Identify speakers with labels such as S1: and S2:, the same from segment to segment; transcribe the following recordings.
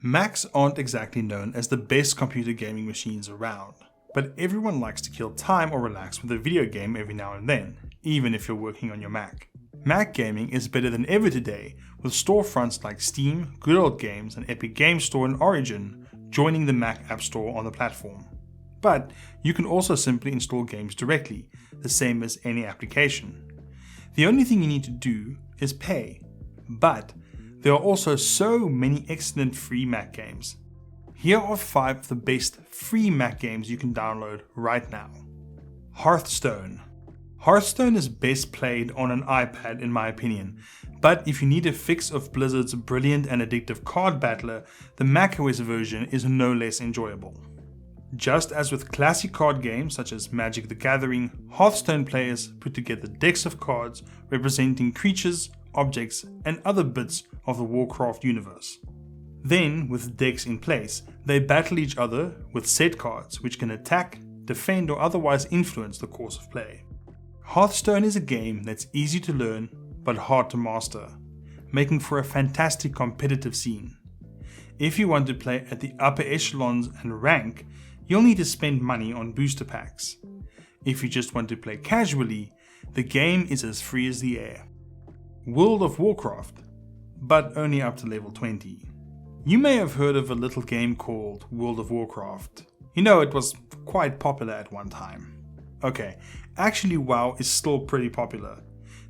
S1: Macs aren't exactly known as the best computer gaming machines around, but everyone likes to kill time or relax with a video game every now and then, even if you're working on your Mac. Mac gaming is better than ever today, with storefronts like Steam, Good Old Games, and Epic Games Store and Origin joining the Mac App Store on the platform. But you can also simply install games directly, the same as any application. The only thing you need to do is pay. But there are also so many excellent free Mac games. Here are 5 of the best free Mac games you can download right now. Hearthstone. Hearthstone is best played on an iPad in my opinion, but if you need a fix of Blizzard's brilliant and addictive card battler, the macOS version is no less enjoyable. Just as with classic card games such as Magic the Gathering, Hearthstone players put together decks of cards representing creatures, objects, and other bits of the Warcraft universe. Then, with decks in place, they battle each other with set cards which can attack, defend, or otherwise influence the course of play. Hearthstone is a game that's easy to learn but hard to master, making for a fantastic competitive scene. If you want to play at the upper echelons and rank, you'll need to spend money on booster packs. If you just want to play casually, the game is as free as the air. World of Warcraft, but only up to level 20. You may have heard of a little game called World of Warcraft. You know, it was quite popular at one time. Okay, actually WoW is still pretty popular.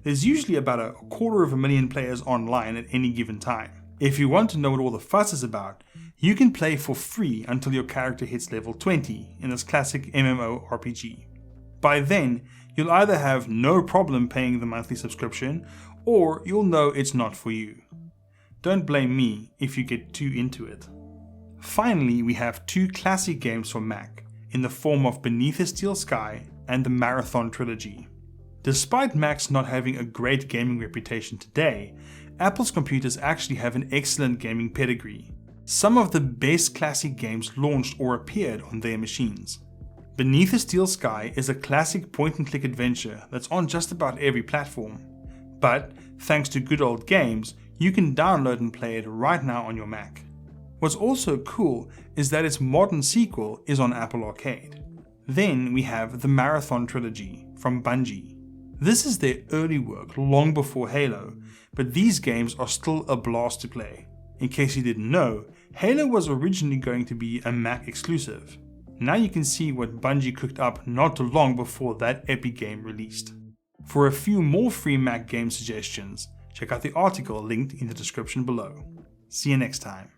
S1: There's usually about 250,000 players online at any given time. If you want to know what all the fuss is about, you can play for free until your character hits level 20 in this classic MMORPG. By then, you'll either have no problem paying the monthly subscription, or you'll know it's not for you. Don't blame me if you get too into it. Finally, we have 2 classic games for Mac, in the form of Beneath a Steel Sky and the Marathon Trilogy. Despite Macs not having a great gaming reputation today, Apple's computers actually have an excellent gaming pedigree. Some of the best classic games launched or appeared on their machines. Beneath a Steel Sky is a classic point-and-click adventure that's on just about every platform. But, thanks to Good Old Games, you can download and play it right now on your Mac. What's also cool is that its modern sequel is on Apple Arcade. Then we have the Marathon Trilogy from Bungie. This is their early work long before Halo, but these games are still a blast to play. In case you didn't know, Halo was originally going to be a Mac exclusive. Now you can see what Bungie cooked up not too long before that epic game released. For a few more free Mac game suggestions, check out the article linked in the description below. See you next time.